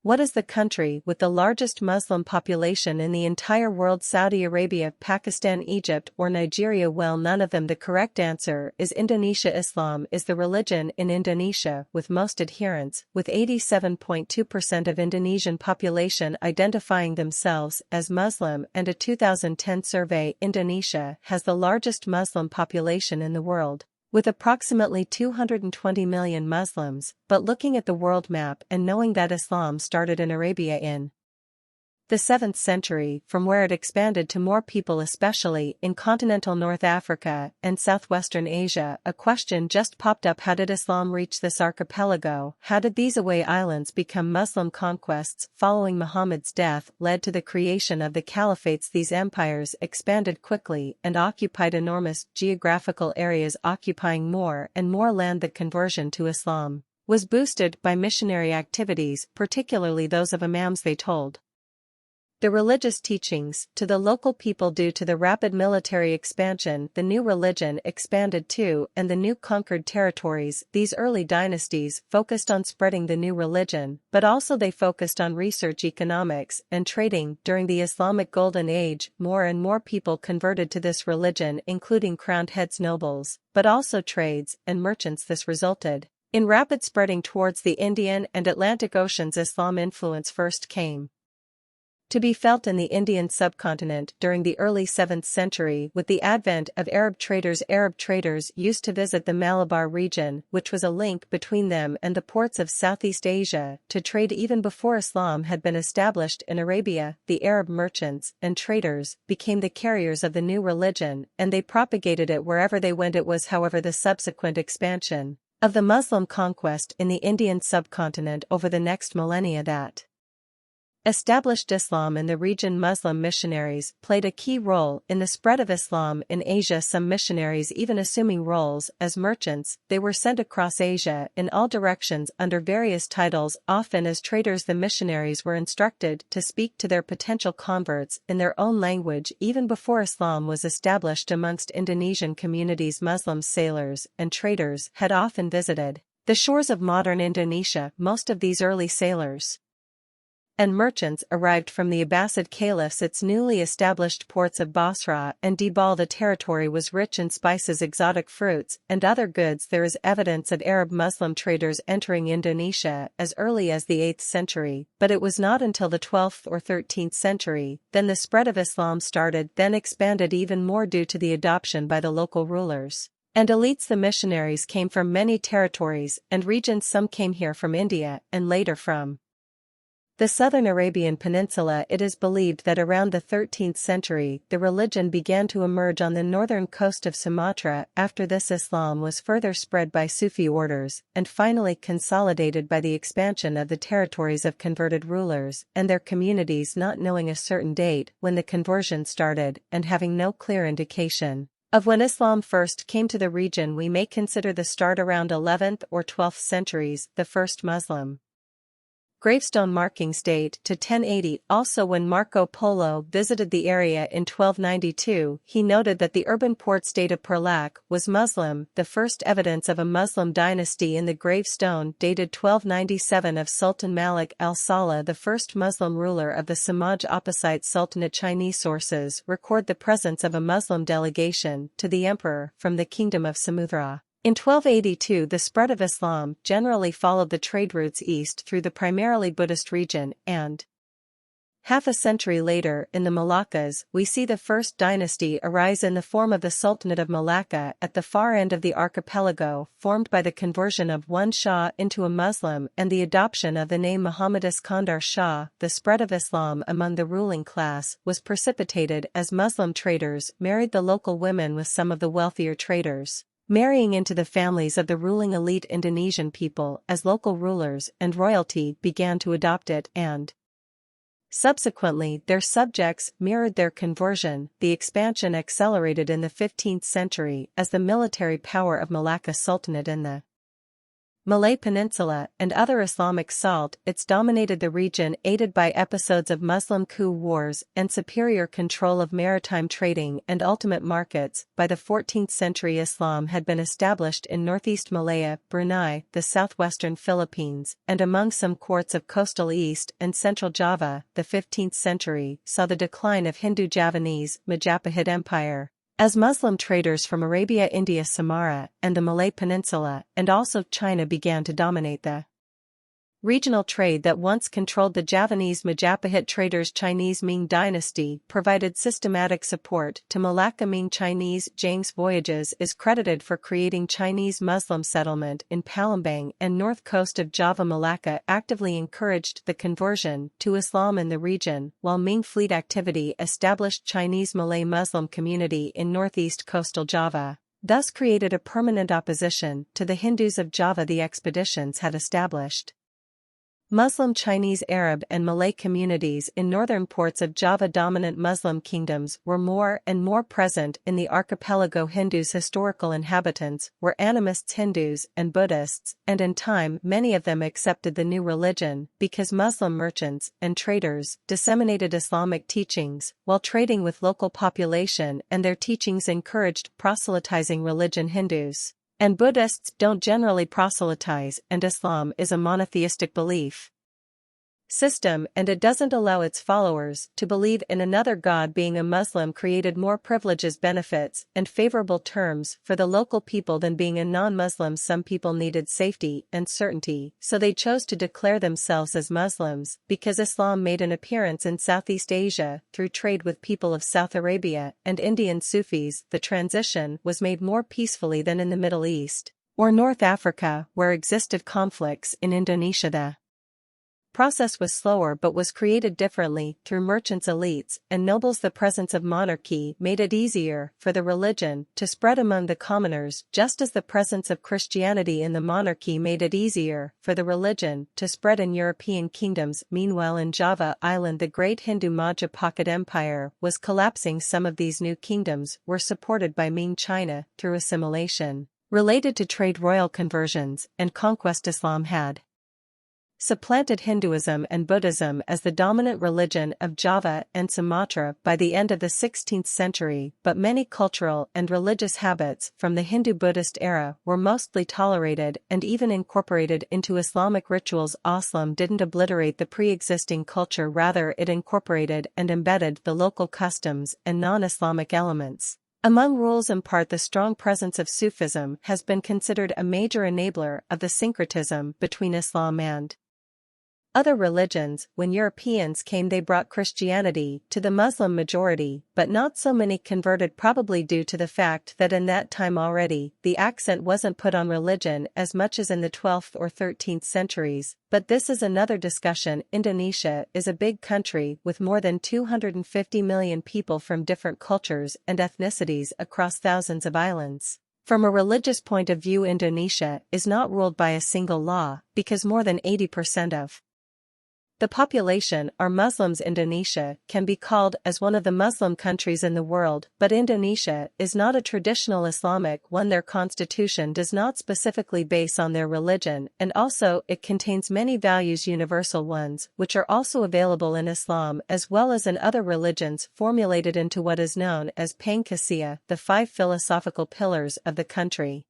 What is the country with the largest Muslim population in the entire world? Saudi Arabia, Pakistan, Egypt, or Nigeria? Well, none of them. The correct answer is Indonesia. Islam is the religion in Indonesia with most adherents, with 87.2% of Indonesian population identifying themselves as Muslim, and a 2010 survey. Indonesia has the largest Muslim population in the world, with approximately 220 million Muslims, but looking at the world map and knowing that Islam started in Arabia in the 7th century, from where it expanded to more people especially in continental North Africa and southwestern Asia, a question just popped up: how did Islam reach this archipelago? How did these away islands become Muslim conquests? Following Muhammad's death led to the creation of the caliphates. These empires expanded quickly and occupied enormous geographical areas, occupying more and more land. The conversion to Islam was boosted by missionary activities, particularly those of imams. They told the religious teachings to the local people. Due to the rapid military expansion, the new religion expanded too, and the new conquered territories. These early dynasties focused on spreading the new religion, but also they focused on research, economics, and trading. During the Islamic Golden Age, more and more people converted to this religion, including crowned heads, nobles, but also trades and merchants. This resulted in rapid spreading towards the Indian and Atlantic Oceans. Islam influence first came to be felt in the Indian subcontinent during the early 7th century with the advent of Arab traders. Arab traders used to visit the Malabar region, which was a link between them and the ports of Southeast Asia, to trade. Even before Islam had been established in Arabia, the Arab merchants and traders became the carriers of the new religion, and they propagated it wherever they went. It was, however, the subsequent expansion of the Muslim conquest in the Indian subcontinent over the next millennia that established Islam in the region. Muslim missionaries played a key role in the spread of Islam in Asia. Some missionaries even assuming roles as merchants, they were sent across Asia in all directions under various titles. Often as traders, the missionaries were instructed to speak to their potential converts in their own language. Even before Islam was established amongst Indonesian communities, Muslim sailors and traders had often visited the shores of modern Indonesia. Most of these early sailors and merchants arrived from the Abbasid caliphs. Its newly established ports of Basra and Dibal. The territory was rich in spices, exotic fruits, and other goods. There is evidence of Arab Muslim traders entering Indonesia as early as the 8th century, but it was not until the 12th or 13th century then the spread of Islam started, then expanded even more due to the adoption by the local rulers and elites. The missionaries came from many territories and regions. Some came here from India and later from the southern Arabian Peninsula. It is believed that around the 13th century the religion began to emerge on the northern coast of Sumatra. After this, Islam was further spread by Sufi orders, and finally consolidated by the expansion of the territories of converted rulers and their communities. Not knowing a certain date when the conversion started, and having no clear indication of when Islam first came to the region, we may consider the start around 11th or 12th centuries. The first Muslim gravestone markings date to 1080. Also, when Marco Polo visited the area in 1292, he noted that the urban port state of Perlac was Muslim. The first evidence of a Muslim dynasty in the gravestone dated 1297 of Sultan Malik al-Saleh, the first Muslim ruler of the Samaj Opposite Sultanate. Chinese sources record the presence of a Muslim delegation to the emperor from the kingdom of Samudra. In 1282, the spread of Islam generally followed the trade routes east through the primarily Buddhist region, and half a century later, in the Malaccas, we see the first dynasty arise in the form of the Sultanate of Malacca at the far end of the archipelago, formed by the conversion of one Shah into a Muslim and the adoption of the name Muhammad Iskandar Shah. The spread of Islam among the ruling class was precipitated as Muslim traders married the local women with some of the wealthier traders, marrying into the families of the ruling elite Indonesian people as local rulers and royalty began to adopt it, and subsequently their subjects mirrored their conversion. The expansion accelerated in the 15th century as the military power of Malacca Sultanate and the Malay Peninsula, and other Islamic Sultanates dominated the region, aided by episodes of Muslim coup wars and superior control of maritime trading and ultimate markets. By the 14th century, Islam had been established in northeast Malaya, Brunei, the southwestern Philippines, and among some courts of coastal East and Central Java. The 15th century saw the decline of Hindu-Javanese Majapahit Empire, as Muslim traders from Arabia, India, Sumatra, and the Malay Peninsula, and also China began to dominate the regional trade that once controlled the Javanese Majapahit traders. Chinese Ming dynasty provided systematic support to Malacca. Ming Chinese Zhang's voyages is credited for creating Chinese Muslim settlement in Palembang and north coast of Java. Malacca actively encouraged the conversion to Islam in the region, while Ming fleet activity established Chinese Malay Muslim community in northeast coastal Java, thus created a permanent opposition to the Hindus of Java the expeditions had established. Muslim Chinese Arab and Malay communities in northern ports of Java. Dominant Muslim kingdoms were more and more present in the archipelago. Hindus, historical inhabitants, were animists, Hindus and Buddhists, and in time many of them accepted the new religion because Muslim merchants and traders disseminated Islamic teachings while trading with local population, and their teachings encouraged proselytizing religion. Hindus and Buddhists don't generally proselytize, and Islam is a monotheistic belief system, and it doesn't allow its followers to believe in another god. Being a Muslim created more privileges, benefits, and favorable terms for the local people than being a non-Muslim. Some people needed safety and certainty, so they chose to declare themselves as Muslims. Because Islam made an appearance in Southeast Asia through trade with people of South Arabia and Indian Sufis, the transition was made more peacefully than in the Middle East or North Africa, where existed conflicts. In Indonesia, the process was slower but was created differently through merchants, elites, and nobles. The presence of monarchy made it easier for the religion to spread among the commoners, just as the presence of Christianity in the monarchy made it easier for the religion to spread in European kingdoms. Meanwhile, in Java Island, the great Hindu Majapahit Empire was collapsing. Some of these new kingdoms were supported by Ming China through assimilation related to trade, royal conversions, and conquest. Islam had supplanted Hinduism and Buddhism as the dominant religion of Java and Sumatra by the end of the 16th century, but many cultural and religious habits from the Hindu-Buddhist era were mostly tolerated and even incorporated into Islamic rituals. Islam didn't obliterate the pre-existing culture, rather it incorporated and embedded the local customs and non-Islamic elements. Among rules impart, the strong presence of Sufism has been considered a major enabler of the syncretism between Islam and other religions. When Europeans came, they brought Christianity to the Muslim majority, but not so many converted, probably due to the fact that in that time already, the accent wasn't put on religion as much as in the 12th or 13th centuries. But this is another discussion. Indonesia is a big country with more than 250 million people from different cultures and ethnicities across thousands of islands. From a religious point of view, Indonesia is not ruled by a single law, because more than 80% of the population are Muslims. Indonesia can be called as one of the Muslim countries in the world, but Indonesia is not a traditional Islamic one. Their constitution does not specifically base on their religion, and also it contains many values, universal ones, which are also available in Islam as well as in other religions, formulated into what is known as Pancasila, the 5 philosophical pillars of the country.